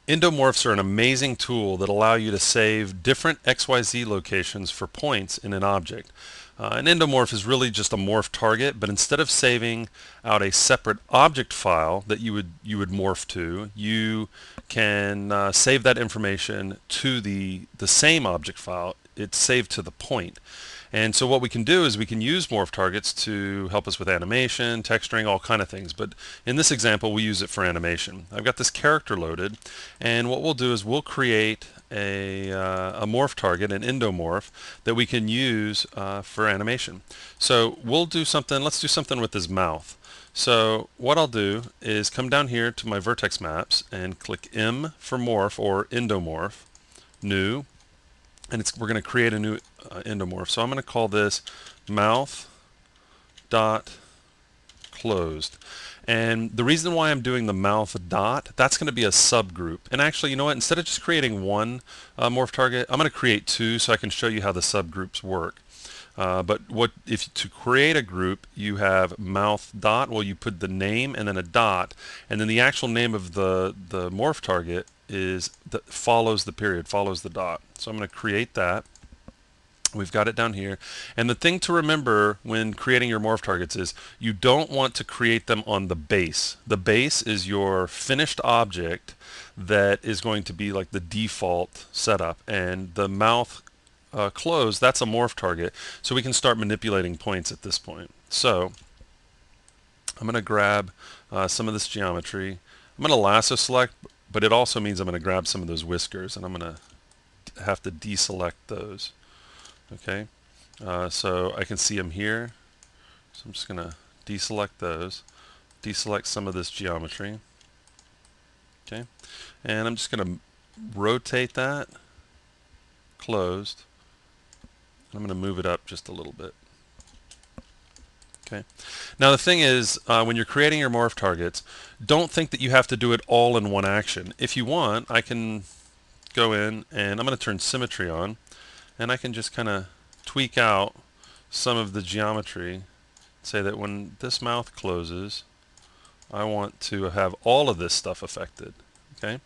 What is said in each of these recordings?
Endomorphs are an amazing tool that allow you to save different XYZ locations for points in an object. An endomorph is really just a morph target, but instead of saving out a separate object file that you would morph to, you can save that information to the same object file. It's saved to the point. And so what we can do is we can use morph targets to help us with animation, texturing, all kind of things. But in this example, we use it for animation. I've got this character loaded, and what we'll do is we'll create a morph target, an endomorph, that we can use for animation. So we'll do something, let's do something with his mouth. So what I'll do is come down here to my vertex maps and click M for morph or endomorph, new, and we're going to create a new endomorph. So I'm going to call this mouth dot closed. And the reason why I'm doing the mouth dot, that's going to be a subgroup. And actually, you know what? Instead of just creating one morph target, I'm going to create two so I can show you how the subgroups work. But if to create a group, you have mouth dot, well, you put the name and then a dot, and then the actual name of the morph target follows the period, follows the dot. So I'm going to create that. We've got it down here. And the thing to remember when creating your morph targets is you don't want to create them on the base. The base is your finished object that is going to be like the default setup. And the mouth closed, that's a morph target. So we can start manipulating points at this point. So I'm going to grab some of this geometry. I'm going to lasso select, but it also means I'm going to grab some of those whiskers, and I'm going to have to deselect those. Okay, so I can see them here. So I'm just going to deselect those, deselect some of this geometry. Okay, and I'm just going to rotate that, closed. I'm going to move it up just a little bit. Okay. Now the thing is, when you're creating your morph targets, don't think that you have to do it all in one action. If you want, I can go in and I'm going to turn symmetry on, and I can just kind of tweak out some of the geometry. Say that when this mouth closes, I want to have all of this stuff affected. Okay.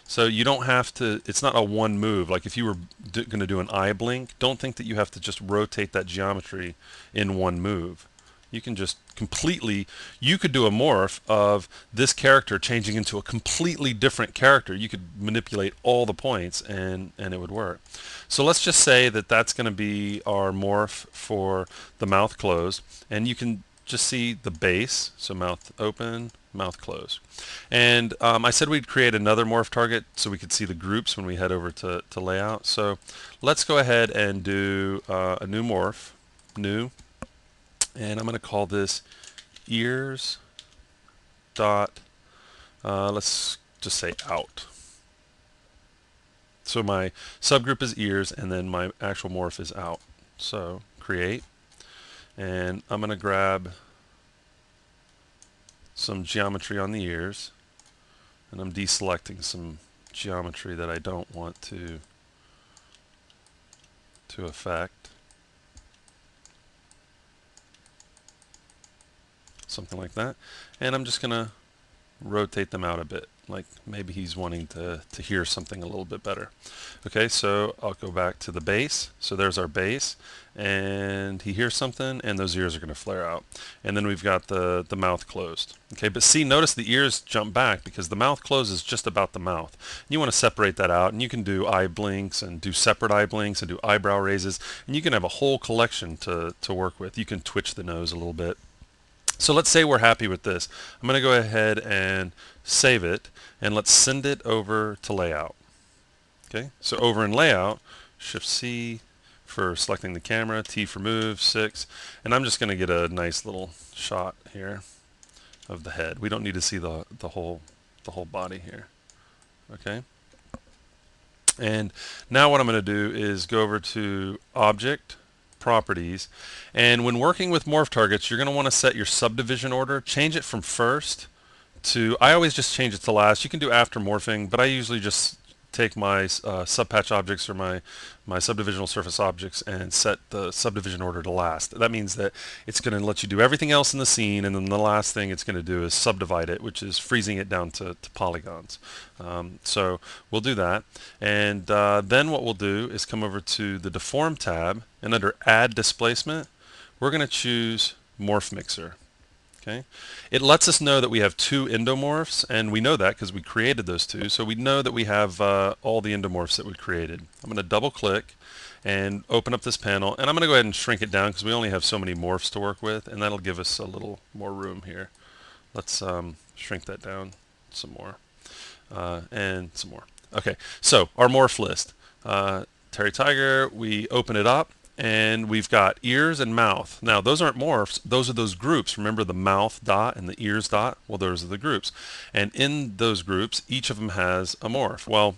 So you don't have to, it's not a one move. Like if you were going to do an eye blink, don't think that you have to just rotate that geometry in one move. You can just completely, you could do a morph of this character changing into a completely different character. You could manipulate all the points and it would work. So let's just say that that's going to be our morph for the mouth closed, and you can just see the base. So mouth open, mouth closed. And I said we'd create another morph target so we could see the groups when we head over to layout. So let's go ahead and do a new morph, new. And I'm going to call this ears dot, let's just say out. So my subgroup is ears, and then my actual morph is out. So create, and I'm going to grab some geometry on the ears, and I'm deselecting some geometry that I don't want to affect. Something like that, and I'm just gonna rotate them out a bit, like maybe he's wanting to hear something a little bit better. Okay, so I'll go back to the base. So there's our base, and he hears something, and those ears are going to flare out. And then we've got the mouth closed. Okay, but see, notice the ears jump back because the mouth closes just about the mouth. You want to separate that out, and you can do eye blinks and do separate eye blinks and do eyebrow raises, and you can have a whole collection to work with. You can twitch the nose a little bit. So let's say we're happy with this. I'm going to go ahead and save it, and let's send it over to layout. Okay, so over in layout, Shift C for selecting the camera, T for move, 6, and I'm just going to get a nice little shot here of the head. We don't need to see the whole body here. Okay, and now what I'm going to do is go over to Object, Properties, and when working with morph targets, you're going to want to set your subdivision order. Change it from first to, I always just change it to last. You can do after morphing, but I usually just take my subpatch objects or my subdivisional surface objects and set the subdivision order to last. That means that it's going to let you do everything else in the scene, and then the last thing it's going to do is subdivide it, which is freezing it down to polygons. So we'll do that, and then what we'll do is come over to the Deform tab, and under Add Displacement, we're going to choose Morph Mixer. Okay. It lets us know that we have two endomorphs, and we know that because we created those two, so we know that we have all the endomorphs that we created. I'm going to double click and open up this panel, and I'm going to go ahead and shrink it down because we only have so many morphs to work with, and that'll give us a little more room here. Let's shrink that down some more, and some more. Okay, so our morph list. Terry Tiger, we open it up, and we've got ears and mouth. Now, those aren't morphs, those are those groups. Remember the mouth dot and the ears dot? Well, those are the groups. And in those groups, each of them has a morph. Well,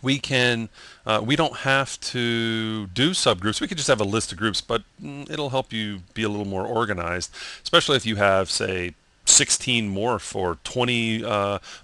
we don't have to do subgroups. We could just have a list of groups, but it'll help you be a little more organized, especially if you have, say, 16 morph or 20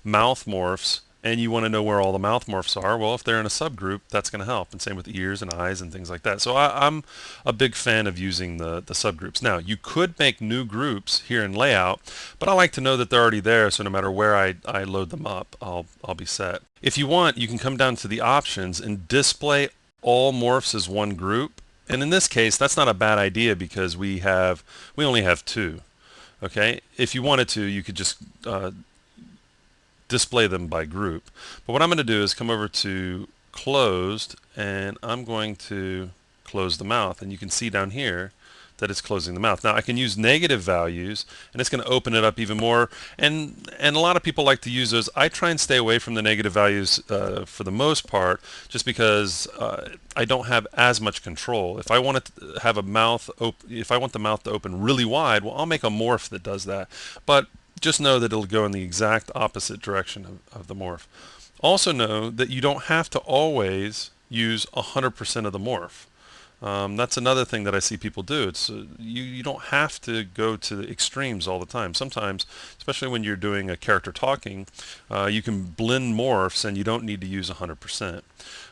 mouth morphs, and you want to know where all the mouth morphs are. Well, if they're in a subgroup, that's going to help, and same with ears and eyes and things like that. So I'm a big fan of using the subgroups. Now, you could make new groups here in Layout, but I like to know that they're already there, so no matter where I load them up, I'll be set. If you want, you can come down to the options and display all morphs as one group, and in this case, that's not a bad idea because we only have two. Okay, if you wanted to, you could just display them by group. But what I'm going to do is come over to closed, and I'm going to close the mouth, and you can see down here that it's closing the mouth. Now I can use negative values, and it's going to open it up even more, and a lot of people like to use those. I try and stay away from the negative values for the most part, just because I don't have as much control. If I want to have a mouth if I want the mouth to open really wide, well, I'll make a morph that does that. But just know that it'll go in the exact opposite direction of the morph. Also know that you don't have to always use 100% of the morph. That's another thing that I see people do. It's you don't have to go to the extremes all the time. Sometimes, especially when you're doing a character talking, you can blend morphs and you don't need to use 100%.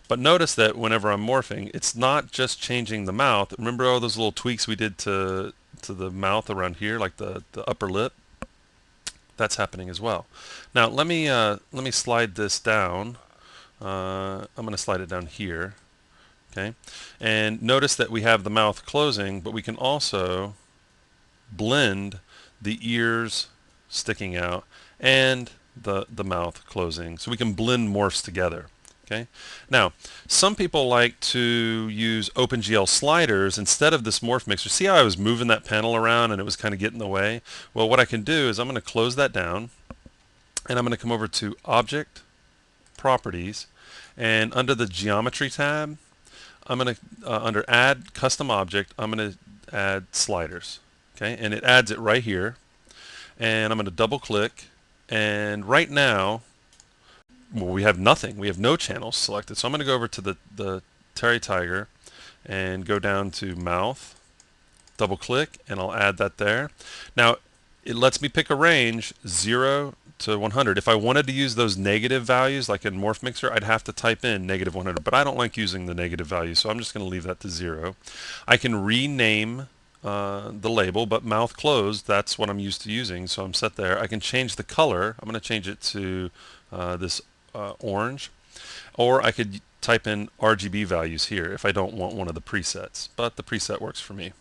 But notice that whenever I'm morphing, it's not just changing the mouth. Remember all those little tweaks we did to the mouth around here, like the upper lip? That's happening as well. Now let me slide this down. I'm going to slide it down here. Okay, and notice that we have the mouth closing, but we can also blend the ears sticking out and the mouth closing, so we can blend morphs together. Okay. Now, some people like to use OpenGL sliders instead of this morph mixer. See how I was moving that panel around and it was kind of getting in the way? Well, what I can do is I'm going to close that down, and I'm going to come over to Object, Properties, and under the Geometry tab, I'm going to, under Add Custom Object, I'm going to add sliders. Okay, and it adds it right here. And I'm going to double click, and right now, well, we have nothing. We have no channels selected. So I'm going to go over to the Terry Tiger and go down to Mouth, double click, and I'll add that there. Now, it lets me pick a range 0 to 100. If I wanted to use those negative values, like in Morph Mixer, I'd have to type in negative 100, but I don't like using the negative values, so I'm just going to leave that to 0. I can rename the label, but mouth closed, that's what I'm used to using, so I'm set there. I can change the color. I'm going to change it to this orange, or I could type in RGB values here if I don't want one of the presets, but the preset works for me.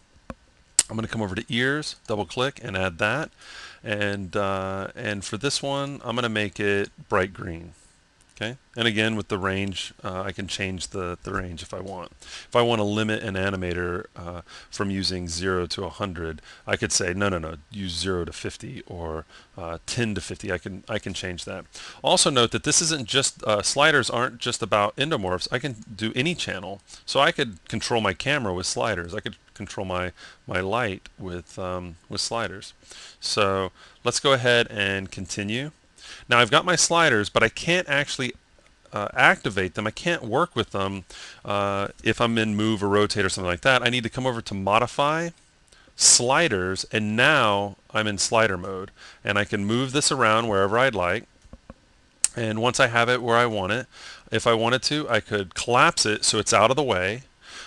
I'm going to come over to ears, double click, and add that, and for this one I'm going to make it bright green. Okay, and again with the range, I can change the range if I want. If I want to limit an animator from using 0 to 100, I could say no, use 0 to 50 or 10 to 50. I can change that. Also note that this isn't just sliders aren't just about endomorphs. I can do any channel, so I could control my camera with sliders. I could control my light with sliders. So let's go ahead and continue. Now I've got my sliders, but I can't actually activate them. I can't work with them if I'm in Move or Rotate or something like that. I need to come over to Modify, Sliders, and now I'm in slider mode. And I can move this around wherever I'd like. And once I have it where I want it, if I wanted to, I could collapse it so it's out of the way.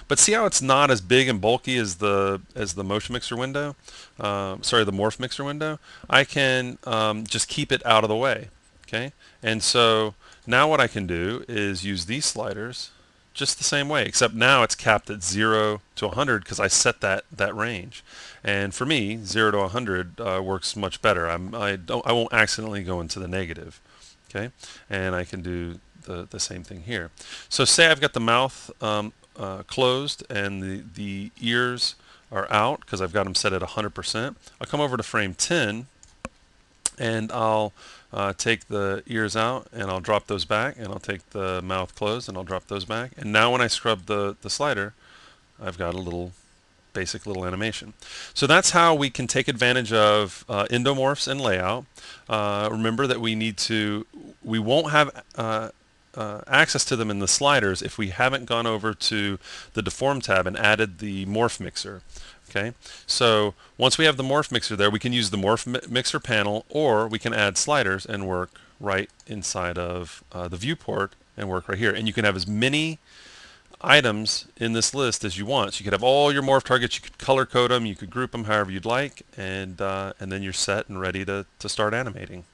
But see how it's not as big and bulky as the motion mixer window? Sorry, the morph mixer window. I can just keep it out of the way. Okay, and so now what I can do is use these sliders just the same way, except now it's capped at 0 to 100 because I set that range. And for me, 0 to 100 works much better. I won't accidentally go into the negative. Okay, and I can do the same thing here. So say I've got the mouth closed and the ears are out because I've got them set at 100%. I'll come over to frame 10 and I'll take the ears out and I'll drop those back, and I'll take the mouth closed and I'll drop those back. And now when I scrub the slider, I've got a little basic little animation. So that's how we can take advantage of endomorphs and layout. Remember that we won't have access to them in the sliders if we haven't gone over to the deform tab and added the morph mixer. Okay, so once we have the morph mixer there, we can use the morph mixer panel, or we can add sliders and work right inside of the viewport and work right here. And you can have as many items in this list as you want. So you could have all your morph targets, you could color code them, you could group them however you'd like, and then you're set and ready to start animating.